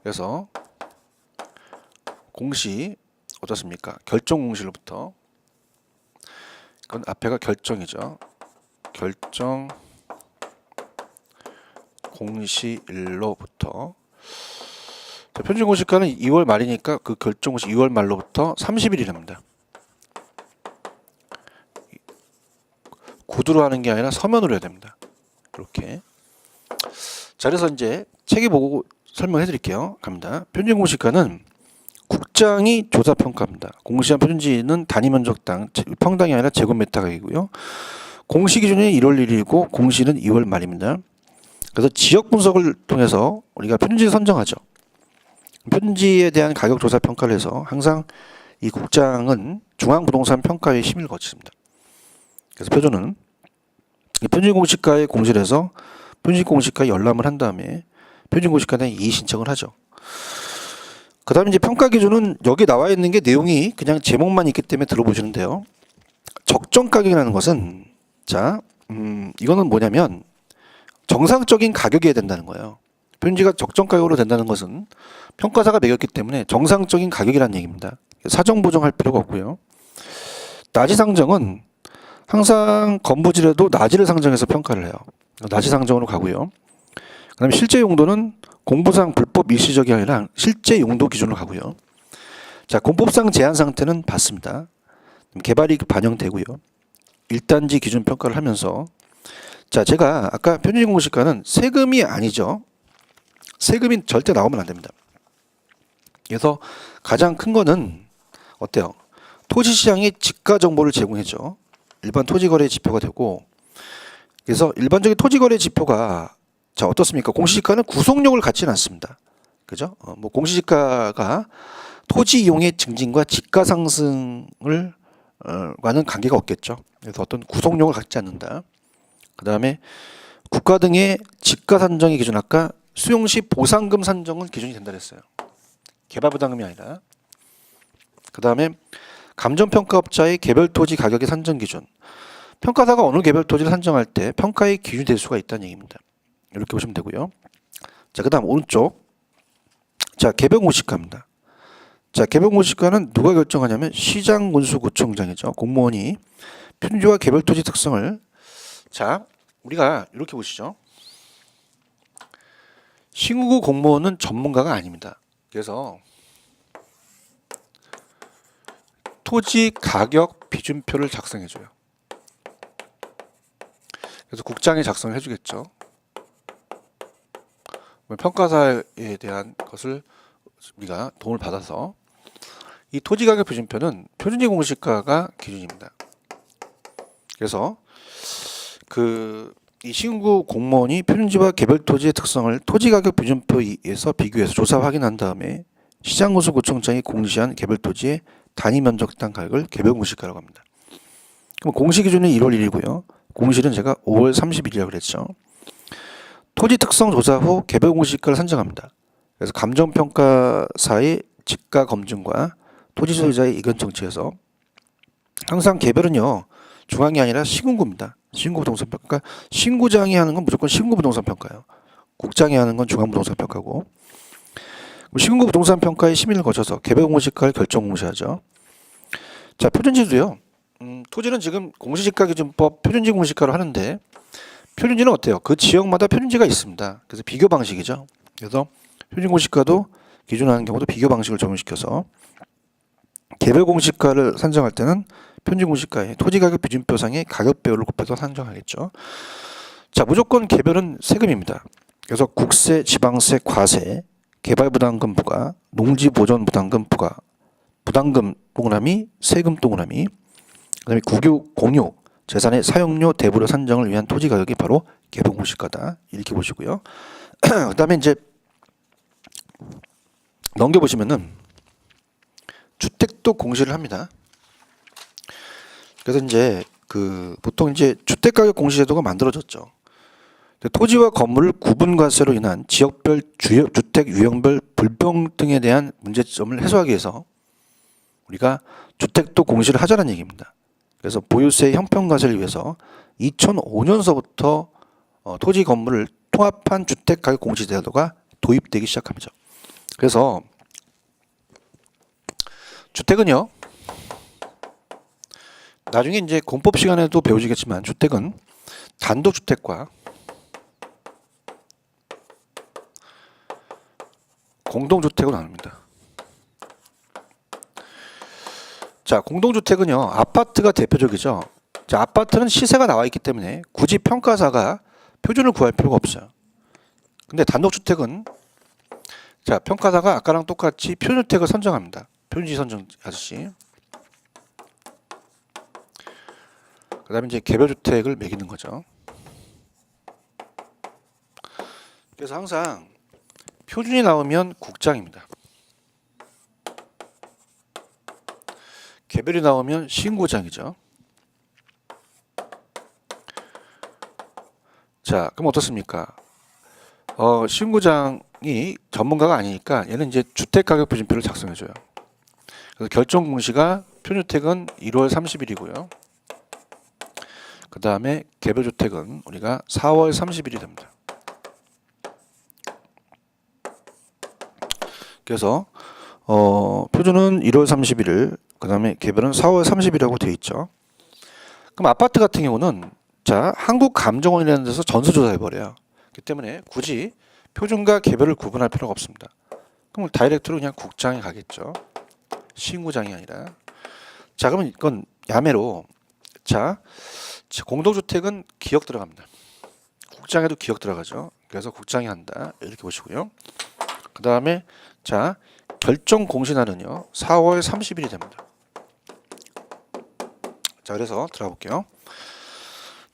Speaker 1: 그래서 공시 어떻습니까? 결정 공시로부터, 그건 앞에가 결정이죠. 결정 공시일로부터, 표준 공시가는 2월 말이니까 그 결정 공시 2월 말로부터 30일이랍니다. 구두로 하는 게 아니라 서면으로 해야 됩니다. 이렇게. 자, 그래서 이제 책에 보고 설명해 드릴게요. 갑니다. 표준 공시가는 국장이 조사 평가합니다. 공시한 표준지는 단위 면적당 평당이 아니라 제곱미터 가격이고요. 공시 기준이 1월 1일이고 공시는 2월 말입니다. 그래서 지역 분석을 통해서 우리가 표준지를 선정하죠. 표준지에 대한 가격 조사 평가를 해서 항상 이 국장은 중앙부동산평가회의 심의를 거칩니다. 그래서 표준은 표준공시가에 공시를 해서 표준공시가에 열람을 한 다음에 표준공시가에 이의 신청을 하죠. 그 다음에 이제 평가 기준은 여기 나와 있는 게 내용이 그냥 제목만 있기 때문에 들어보시는데요. 적정 가격이라는 것은, 자, 이거는 뭐냐면 정상적인 가격이어야 된다는 거예요. 표준지가 적정 가격으로 된다는 것은 평가사가 매겼기 때문에 정상적인 가격이라는 얘기입니다. 사정 보정할 필요가 없고요. 나지 상정은 항상 건부지라도 나지를 상정해서 평가를 해요. 나지 상정으로 가고요. 그다음에 실제 용도는 공부상 불법 일시적이 아니라 실제 용도 기준으로 가고요. 자, 공법상 제한 상태는 받습니다. 개발이 반영되고요. 1단지 기준 평가를 하면서, 자, 제가 아까 표준지 공시가는 세금이 아니죠. 세금이 절대 나오면 안 됩니다. 그래서 가장 큰 거는 어때요? 토지시장이 지가 정보를 제공해줘. 일반 토지거래 지표가 되고, 그래서 일반적인 토지거래 지표가, 자, 어떻습니까? 공시지가는 구속력을 갖지는 않습니다. 그죠? 뭐 공시지가가 토지 이용의 증진과 지가 상승을 과는 관계가 없겠죠. 그래서 어떤 구속력을 갖지 않는다. 그 다음에 국가 등의 지가 산정의 기준, 아까 수용시 보상금 산정은 기준이 된다 그랬어요. 개발부담금이 아니라. 그 다음에 감정평가업자의 개별 토지 가격의 산정 기준. 평가사가 어느 개별 토지를 산정할 때 평가의 기준이 될 수가 있다는 얘기입니다. 이렇게 보시면 되고요. 자, 그 다음 오른쪽. 자, 개별공시가입니다. 자, 개별공시가는 누가 결정하냐면 시장군수구청장이죠. 공무원이 표준지와 개별 토지 특성을, 자, 우리가 이렇게 보시죠. 시군구 공무원은 전문가가 아닙니다. 그래서 토지 가격 비준표를 작성해줘요. 그래서 국장이 작성을 해주겠죠. 평가사에 대한 것을 우리가 도움을 받아서 이 토지 가격 비준표는 표준지 공시가가 기준입니다. 그래서 이 시군구 공무원이 표준지와 개별 토지의 특성을 토지 가격 비준표에서 비교해서 조사 확인한 다음에 시장군수구청장이 공시한 개별 토지의 단위 면적당 가격을 개별 공시가라고 합니다. 그럼 공시 기준은 1월 1일이고요. 공실은 제가 5월 30일이라고 그랬죠. 토지 특성 조사 후 개별 공시가를 산정합니다. 그래서 감정평가사의 지가 검증과 토지 소유자의 의견 청취에서 항상 개별은요 중앙이 아니라 시군구입니다. 시군구 부동산 평가. 그러니까 신구장이 하는 건 무조건 시군구 부동산 평가예요. 국장이 하는 건 중앙 부동산 평가고. 시군구 부동산 평가의 심의를 거쳐서 개별 공시가를 결정 공시하죠. 자, 표준지도요. 토지는 지금 공시지가기준법 표준지 공시가로 하는데 표준지는 어때요? 그 지역마다 표준지가 있습니다. 그래서 비교 방식이죠. 그래서 표준 공시가도 기준하는 경우도 비교 방식을 적용시켜서 개별 공시가를 산정할 때는 표준 공시가에 토지가격 비준표상의 가격배율을 곱해서 산정하겠죠. 자, 무조건 개별은 세금입니다. 그래서 국세, 지방세, 과세, 개발부담금 부과, 농지보전부담금 부과, 부담금 동그라미, 세금 동그라미, 그다음에 국유, 공유, 재산의 사용료, 대부료 산정을 위한 토지 가격이 바로 개별 공시가다. 이렇게 보시고요. 그다음에 이제 넘겨보시면은 주택도 공시를 합니다. 그래서 이제 보통 이제 주택가격 공시제도가 만들어졌죠. 토지와 건물을 구분과세로 인한 지역별 주택 유형별 불평등에 대한 문제점을 해소하기 위해서 우리가 주택도 공시를 하자는 얘기입니다. 그래서 보유세 형평과세를 위해서 2005년서부터 토지 건물을 통합한 주택가격 공시제도가 도입되기 시작합니다. 그래서 주택은요, 나중에 이제 공법 시간에도 배우시겠지만 주택은 단독주택과 공동주택으로 나눕니다. 자, 공동주택은요, 아파트가 대표적이죠. 자, 아파트는 시세가 나와 있기 때문에 굳이 평가사가 표준을 구할 필요가 없어요. 근데 단독주택은 자, 평가사가 아까랑 똑같이 표준주택을 선정합니다. 표준지 선정하듯이. 그 다음에 이제 개별주택을 매기는 거죠. 그래서 항상 표준이 나오면 국장입니다. 개별이 나오면 시군구장이죠. 자, 그럼 어떻습니까? 시군구장이 전문가가 아니니까 얘는 이제 주택가격 비준표를 작성해줘요. 그래서 결정 공시가 표준주택은 1월 30일이고요. 그 다음에 개별주택은 우리가 4월 30일이 됩니다. 그래서 표준은 1월 31일, 그 다음에 개별은 4월 30일이라고 되어 있죠. 그럼 아파트 같은 경우는 자, 한국감정원이라는 데서 전수조사해버려요. 그렇기 때문에 굳이 표준과 개별을 구분할 필요가 없습니다. 그럼 다이렉트로 그냥 국장에 가겠죠. 신고장이 아니라. 자, 그러면 이건 야매로. 자, 공동주택은 기억 들어갑니다. 국장에도 기억 들어가죠. 그래서 국장이 한다. 이렇게 보시고요. 그 다음에 자, 결정 공시날은요 4월 30일이 됩니다. 자, 그래서 들어가 볼게요.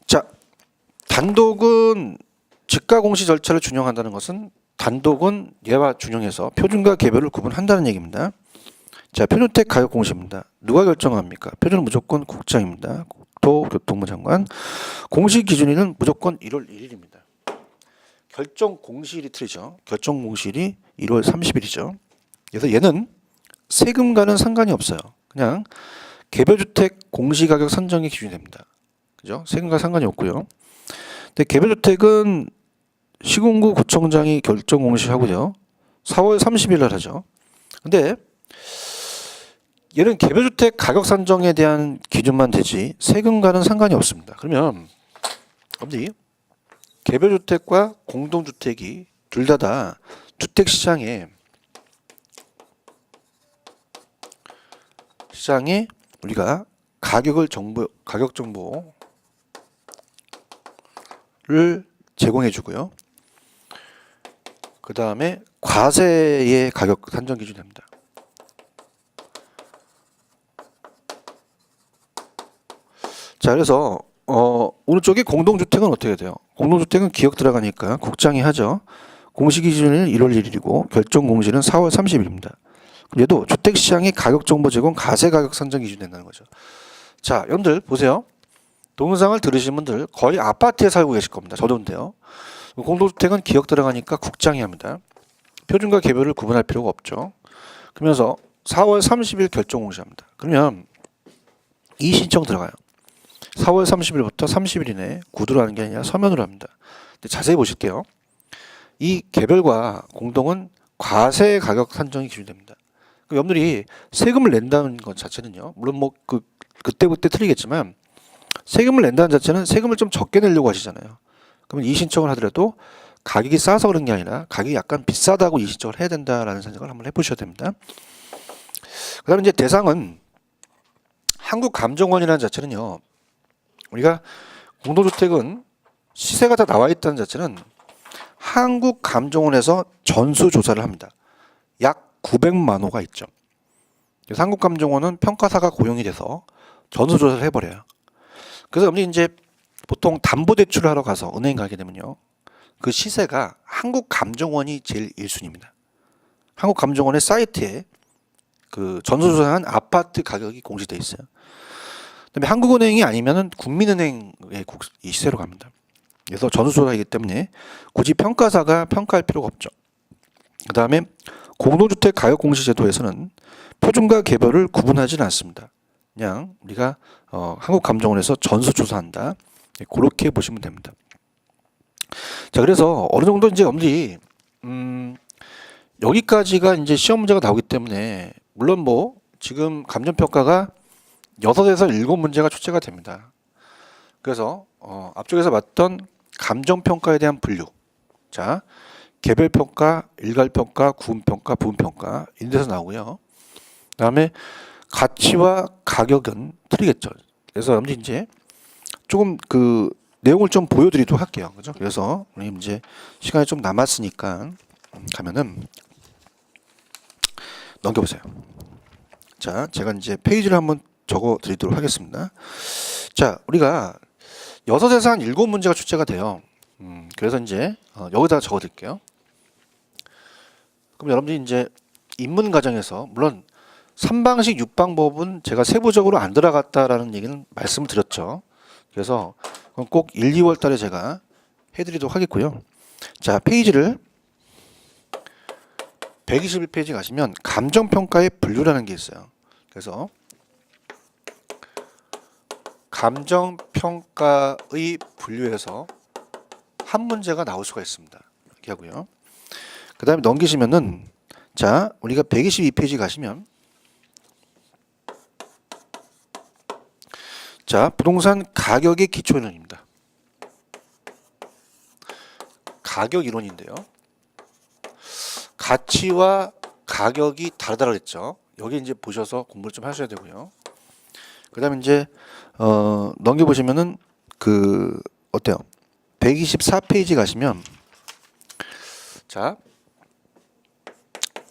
Speaker 1: 자, 단독은 즉가 공시 절차를 준용한다는 것은 단독은 얘와 준용해서 표준과 개별을 구분한다는 얘기입니다. 자, 표준주택 가격 공시입니다. 누가 결정합니까? 표준은 무조건 국장입니다. 국토교통부 장관. 공시 기준일은 무조건 1월 1일입니다. 결정 공시일이 틀리죠. 결정 공시일이 1월 30일이죠. 그래서 얘는 세금과는 상관이 없어요. 그냥 개별주택 공시가격 선정의 기준이 됩니다. 그죠? 세금과 상관이 없고요. 근데 개별주택은 시군구 구청장이 결정 공시하고요. 4월 30일 날 하죠. 근데 얘는 개별주택 가격 산정에 대한 기준만 되지 세금과는 상관이 없습니다. 그러면 어디 개별주택과 공동주택이 둘 다 주택시장에 우리가 가격 정보를 제공해 주고요. 그 다음에 과세의 가격 산정 기준이 됩니다. 자, 그래서 오른쪽에 공동주택은 어떻게 돼요? 공동주택은 기억 들어가니까 국장이 하죠. 공시 기준은 1월 1일이고 결정 공시는 4월 30일입니다. 얘도 주택시장의 가격정보 제공 가세가격 산정 기준이 된다는 거죠. 자, 여러분들 보세요. 동영상을 들으신 분들 거의 아파트에 살고 계실 겁니다. 저도 근데요. 공동주택은 기억 들어가니까 국장이 합니다. 표준과 개별을 구분할 필요가 없죠. 그러면서 4월 30일 결정 공시합니다. 그러면 이 신청 들어가요. 4월 30일부터 30일 이내에 구두로 하는 게 아니라 서면으로 합니다. 근데 자세히 보실게요. 이 개별과 공동은 과세 가격 산정이 기준됩니다. 여러분들이 세금을 낸다는 것 자체는요. 물론 뭐 그때그때 틀리겠지만 세금을 낸다는 자체는 세금을 좀 적게 내려고 하시잖아요. 그러면 이 신청을 하더라도 가격이 싸서 그런 게 아니라 가격이 약간 비싸다고 이 신청을 해야 된다라는 생각을 한번 해보셔야 됩니다. 그 다음에 이제 대상은 한국감정원이라는 자체는요. 우리가 공동주택은 시세가 다 나와 있다는 자체는 한국감정원에서 전수조사를 합니다. 약 900만 호가 있죠. 그래서 한국감정원은 평가사가 고용이 돼서 전수조사를 해버려요. 그래서 여러분이 이제 보통 담보대출을 하러 가서 은행 가게 되면요. 그 시세가 한국감정원이 제일 1순위입니다. 한국감정원의 사이트에 그 전수조사한 아파트 가격이 공시되어 있어요. 그다음에 한국은행이 아니면은 국민은행의 이 시세로 갑니다. 그래서 전수조사이기 때문에 굳이 평가사가 평가할 필요가 없죠. 그 다음에 공동주택 가격 공시 제도에서는 표준과 개별을 구분하지는 않습니다. 그냥 우리가 한국감정원에서 전수조사한다. 그렇게 보시면 됩니다. 자, 그래서 어느 정도 이제 여러분들이 여기까지가 이제 시험 문제가 나오기 때문에 물론 뭐 지금 감정평가가 6에서 7문제가 출제가 됩니다. 그래서 앞쪽에서 봤던 감정평가에 대한 분류. 자, 개별평가, 일괄평가, 구분평가, 부분평가 이런 데서 나오고요. 그 다음에 가치와 가격은 틀리겠죠. 그래서 여러분들 이제 조금 그 내용을 좀 보여드리도록 할게요. 그죠? 그래서 우리 이제 시간이 좀 남았으니까 가면은 넘겨보세요. 자, 제가 이제 페이지를 한번 적어 드리도록 하겠습니다. 자, 우리가 6에서 한 7문제가 출제가 돼요. 그래서 이제 여기다가 적어 드릴게요. 그럼 여러분들이 이제 입문 과정에서 물론 3방식 6방법은 제가 세부적으로 안 들어갔다라는 얘기는 말씀을 드렸죠. 그래서 꼭 1, 2월 달에 제가 해드리도록 하겠고요. 자, 페이지를 121페이지 가시면 감정평가의 분류라는 게 있어요. 그래서 감정평가의 분류에서 한 문제가 나올 수가 있습니다. 이렇게 하고요. 그 다음에 넘기시면은 자, 우리가 122페이지 가시면 자, 부동산 가격의 기초 이론입니다. 가격 이론인데요. 가치와 가격이 다르다고 했죠. 여기 이제 보셔서 공부를 좀 하셔야 되고요. 그다음에 이제 넘겨 보시면은 어때요? 124페이지 가시면 자,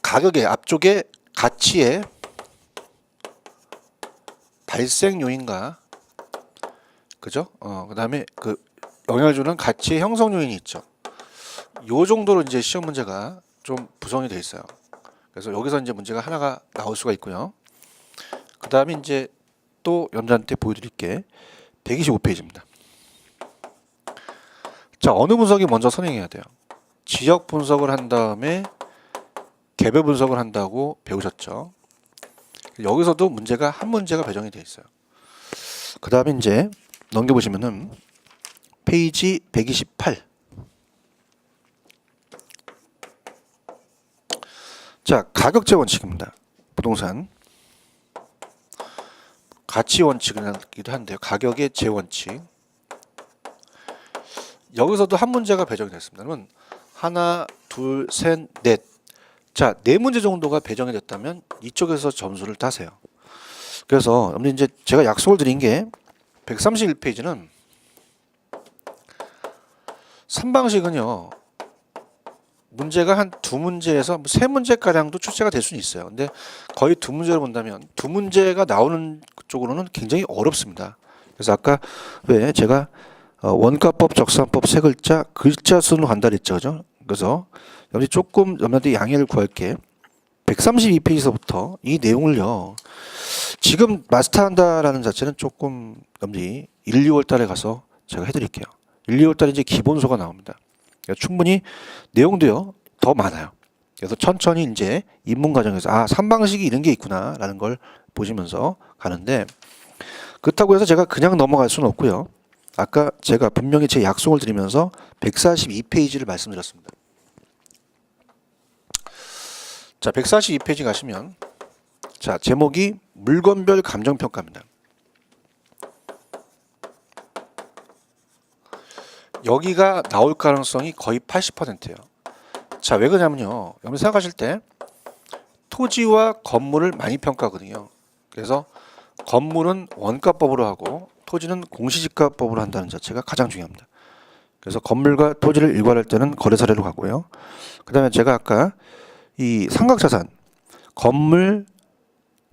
Speaker 1: 가격의 앞쪽에 가치의 발생 요인과 그죠? 그다음에 영향을 주는 가치의 형성 요인이 있죠. 요 정도로 이제 시험 문제가 좀 구성이 되어 있어요. 그래서 여기서 이제 문제가 하나가 나올 수가 있고요. 그다음에 이제 또 여러분들한테 보여드릴게 125페이지입니다. 자, 어느 분석이 먼저 선행해야 돼요? 지역 분석을 한 다음에 개별 분석을 한다고 배우셨죠. 여기서도 문제가 한 문제가 배정이 되어 있어요. 그 다음에 이제 넘겨보시면은 페이지 128. 자, 가격제 원칙입니다. 부동산 가치 원칙이기도 한데요. 가격의 재원칙. 여기서도 한 문제가 배정이 됐습니다. 그러면 하나, 둘, 셋, 넷. 자, 네 문제 정도가 배정이 됐다면 이쪽에서 점수를 따세요. 그래서 여러분 이제 제가 약속을 드린 게 131페이지는 3방식은요. 문제가 한 두 문제에서 세 문제가량도 출제가 될 수는 있어요. 근데 거의 두 문제를 본다면 두 문제가 나오는 쪽으로는 굉장히 어렵습니다. 그래서 아까 왜 제가 원가법, 적산법 세 글자 순으로 간다 그랬죠. 그죠? 그래서 여기 조금 여러분한테 양해를 구할게. 132페이지서부터 이 내용을요. 지금 마스터한다라는 자체는 조금 여러분들이 1, 2월 달에 가서 제가 해드릴게요. 1, 2월 달에 이제 기본소가 나옵니다. 그러니까 충분히 내용도요 더 많아요. 그래서 천천히 이제 입문 과정에서 3방식이 이런 게 있구나라는 걸 보시면서 가는데 그렇다고 해서 제가 그냥 넘어갈 수는 없고요. 아까 제가 분명히 제 약속을 드리면서 142페이지를 말씀드렸습니다. 자, 142페이지 가시면 자, 제목이 물건별 감정평가입니다. 여기가 나올 가능성이 거의 80%예요. 자, 왜 그러냐면요. 여러분 생각하실 때 토지와 건물을 많이 평가하거든요. 그래서 건물은 원가법으로 하고 토지는 공시지가법으로 한다는 자체가 가장 중요합니다. 그래서 건물과 토지를 일괄할 때는 거래 사례로 가고요. 그 다음에 제가 아까 이 삼각자산, 건물,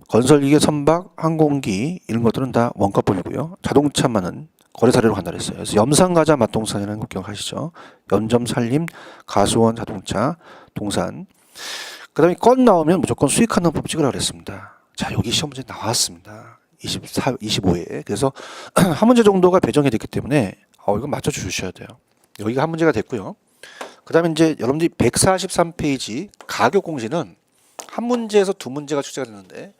Speaker 1: 건설기계, 선박, 항공기 이런 것들은 다 원가법이고요. 자동차만은 거래 사례로 간다 그랬어요. 그래서 염산가자 맛동산이라는 거 기억하시죠? 염점, 산림, 가수원, 자동차, 동산. 그 다음에 건 나오면 무조건 수익하는 법 찍으라 그랬습니다. 자, 여기 시험 문제 나왔습니다. 25회. 그래서 한 문제 정도가 배정이 됐기 때문에 이거 맞춰주셔야 돼요. 여기가 한 문제가 됐고요. 그 다음에 이제 여러분들이 143페이지 가격 공시는 한 문제에서 두 문제가 출제가 됐는데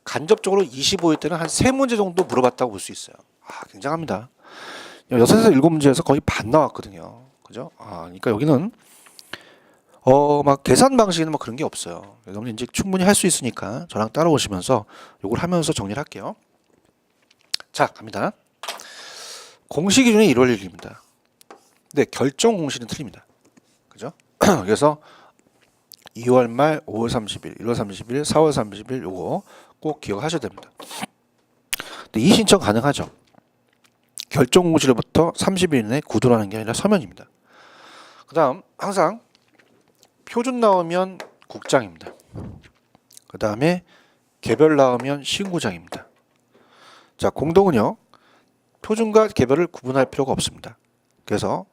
Speaker 1: 간접적으로 25회 때는 한 세 문제 정도 물어봤다고 볼 수 있어요. 굉장합니다. 6에서 7문제에서 거의 반 나왔거든요. 그죠? 그러니까 여기는 막 계산 방식에는 뭐 그런 게 없어요. 여러분 이제 충분히 할 수 있으니까 저랑 따라오시면서 요걸 하면서 정리를 할게요. 자, 갑니다. 공시 기준이 1월 1일입니다. 근데 결정 공시는 틀립니다. 그죠? 그래서 2월 말 5월 30일, 1월 30일, 4월 30일 요거 꼭 기억하셔야 됩니다. 근데 이 신청 가능하죠. 결정 공시로부터 30일 이내에 구두라는 게 아니라 서면입니다. 그 다음 항상 표준 나오면 국장입니다. 그 다음에 개별 나오면 신고장입니다. 자, 공동은요 표준과 개별을 구분할 필요가 없습니다. 그래서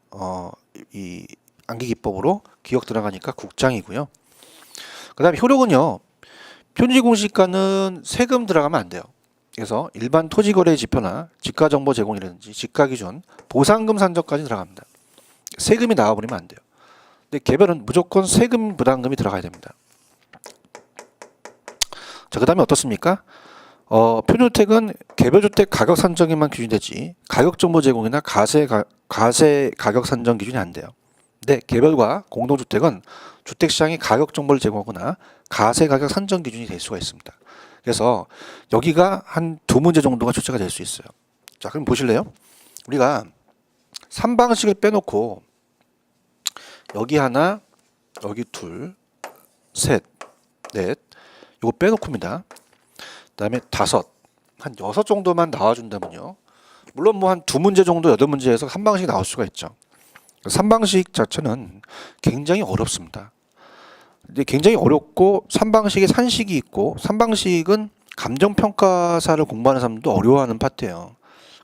Speaker 1: 이 암기기법으로 기억 들어가니까 국장이고요. 그 다음에 효력은요 표준공시가는 세금 들어가면 안 돼요. 그래서 일반 토지거래 지표나 지가정보 제공이라든지 지가기준, 보상금 산정까지 들어갑니다. 세금이 나와버리면 안 돼요. 근데 개별은 무조건 세금 부담금이 들어가야 됩니다. 자, 그 다음에 어떻습니까? 표준주택은 개별주택 가격 산정에만 기준이 되지 가격정보 제공이나 가세 가격 산정 기준이 안 돼요. 근데 개별과 공동주택은 주택시장의 가격 정보를 제공하거나 가세 가격 산정 기준이 될 수가 있습니다. 그래서 여기가 한 두 문제 정도가 출제가 될 수 있어요. 자, 그럼 보실래요? 우리가 3방식을 빼놓고 여기 하나, 여기 둘, 셋, 넷, 이거 빼놓고입니다. 그다음에 다섯, 한 6 정도만 나와준다면요. 물론 뭐 한 2문제 정도 8문제에서 3방식이 나올 수가 있죠. 3방식 자체는 굉장히 어렵습니다. 근데 굉장히 어렵고 3방식에 산식이 있고 3방식은 감정평가사를 공부하는 사람도 어려워하는 파트예요.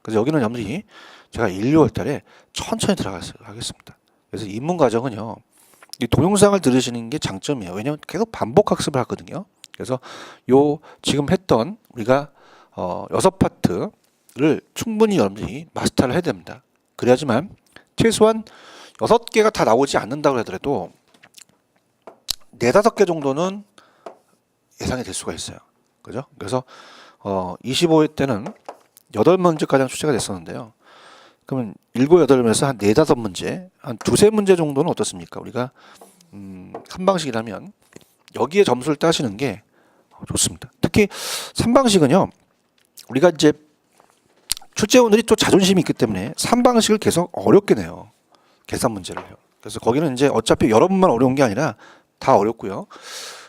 Speaker 1: 그래서 여기는 여러분들이 제가 1, 2월 달에 천천히 들어가겠습니다. 그래서 입문 과정은요. 이 동영상을 들으시는 게 장점이에요. 왜냐하면 계속 반복 학습을 하거든요. 그래서 요 지금 했던 우리가 6파트를 충분히 여러분들이 마스터를 해야 됩니다. 그래야지만 최소한 6개가 다 나오지 않는다고 하더라도 4, 5개 정도는 예상이 될 수가 있어요. 그죠? 그래서 25회 때는 8문제까지 출제가 됐었는데요. 그러면 7, 8에서 한 4, 5문제, 한 2, 3문제 정도는 어떻습니까? 우리가 한 방식이라면 여기에 점수를 따시는 게 좋습니다. 특히 3방식은요. 우리가 이제 출제원들이 또 자존심이 있기 때문에 3방식을 계속 어렵게 내요. 계산 문제를 해요. 그래서 거기는 이제 어차피 여러분만 어려운 게 아니라 다 어렵고요.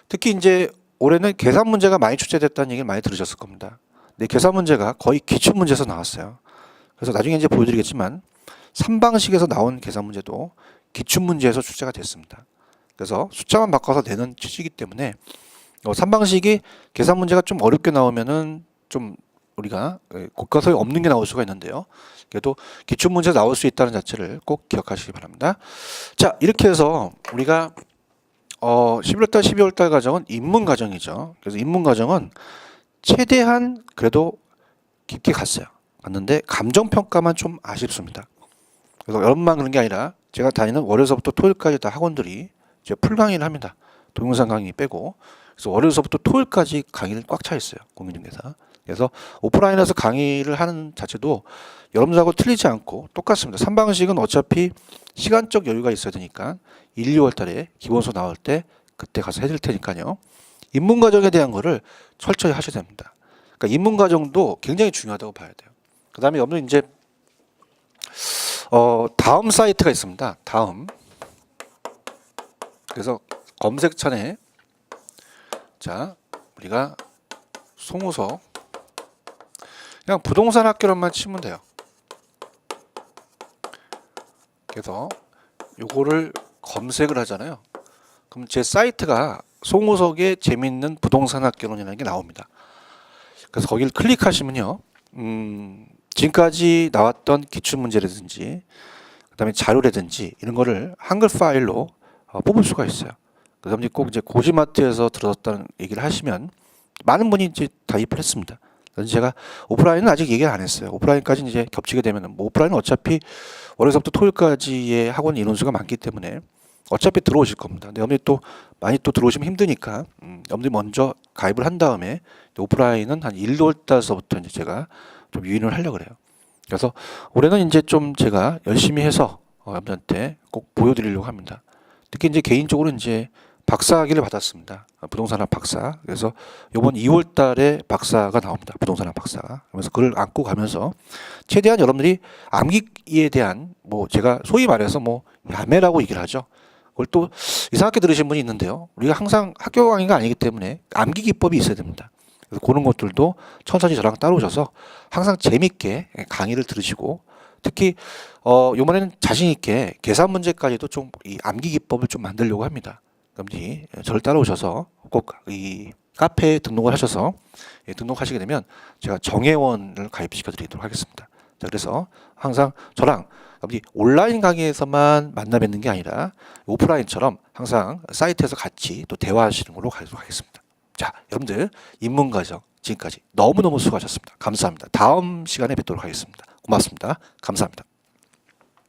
Speaker 1: 특히 이제 올해는 계산 문제가 많이 출제됐다는 얘기를 많이 들으셨을 겁니다. 근데 계산 문제가 거의 기출 문제에서 나왔어요. 그래서 나중에 이제 보여드리겠지만 3방식에서 나온 계산 문제도 기출 문제에서 출제가 됐습니다. 그래서 숫자만 바꿔서 내는 취지이기 때문에 3방식이 계산 문제가 좀 어렵게 나오면은 좀 우리가 교과서에 없는 게 나올 수가 있는데요. 그래도 기출 문제 나올 수 있다는 자체를 꼭 기억하시기 바랍니다. 자, 이렇게 해서 우리가 11월달, 12월달 과정은 입문 과정이죠. 그래서 입문 과정은 최대한 그래도 깊게 갔는데 감정평가만 좀 아쉽습니다. 그래서 여러분만 그런 게 아니라 제가 다니는 월요일서부터 토요일까지 다 학원들이 이제 풀 강의를 합니다. 동영상 강의 빼고. 그래서 월요일서부터 토요일까지 강의를 꽉 차 있어요. 공인중개사. 그래서 오프라인에서 강의를 하는 자체도 여러분들하고 틀리지 않고 똑같습니다. 3방식은 어차피 시간적 여유가 있어야 되니까 1, 2월 달에 기본서 나올 때 그때 가서 해드릴 테니까요. 입문 과정에 대한 거를 철저히 하셔야 됩니다. 그러니까 입문 과정도 굉장히 중요하다고 봐야 돼요. 그 다음에 여러분 이제 다음 사이트가 있습니다. 다음. 그래서 검색창에 자 우리가 송우석 그냥 부동산 학교로만 치면 돼요. 그래서 요거를 검색을 하잖아요. 그럼 제 사이트가 송우석의 재미있는 부동산 학교론이라는 게 나옵니다. 그래서 거기를 클릭하시면요. 지금까지 나왔던 기출문제라든지 그다음에 자료라든지 이런 거를 한글 파일로 뽑을 수가 있어요. 그다음에 꼭 이제 고지마트에서 들었다는 얘기를 하시면 많은 분이 이제 다입을 했습니다. 그래서 제가 오프라인은 아직 얘기를 안 했어요. 오프라인까지 이제 겹치게 되면은 뭐 오프라인은 어차피 월요일부터 토요일까지의 학원 인원수가 많기 때문에 어차피 들어오실 겁니다. 근데 여러분이 또 많이 또 들어오시면 힘드니까 여러분들이 먼저 가입을 한 다음에 오프라인은 한 1, 2월 달서부터 이제 제가 좀 유인을 하려고 그래요. 그래서 올해는 이제 좀 제가 열심히 해서 여러분한테 꼭 보여드리려고 합니다. 특히 이제 개인적으로 이제 박사학위를 받았습니다. 부동산학 박사. 그래서 이번 2월 달에 박사가 나옵니다. 부동산학 박사가. 그래서 그걸 안고 가면서 최대한 여러분들이 암기에 대한 뭐 제가 소위 말해서 뭐 야매라고 얘기를 하죠. 그걸 또 이상하게 들으신 분이 있는데요. 우리가 항상 학교 강의가 아니기 때문에 암기 기법이 있어야 됩니다. 그래서 그런 것들도 천천히 저랑 따라오셔서 항상 재밌게 강의를 들으시고 특히 이번에는 자신 있게 계산 문제까지도 좀 이 암기 기법을 좀 만들려고 합니다. 그럼 저를 따라오셔서 꼭 이 카페에 등록을 하셔서 등록하시게 되면 제가 정회원을 가입시켜 드리도록 하겠습니다. 자, 그래서 항상 저랑 온라인 강의에서만 만나 뵙는 게 아니라 오프라인처럼 항상 사이트에서 같이 또 대화하시는 걸로 가도록 하겠습니다. 자, 여러분들 입문 과정 지금까지 너무너무 수고하셨습니다. 감사합니다. 다음 시간에 뵙도록 하겠습니다. 고맙습니다. 감사합니다.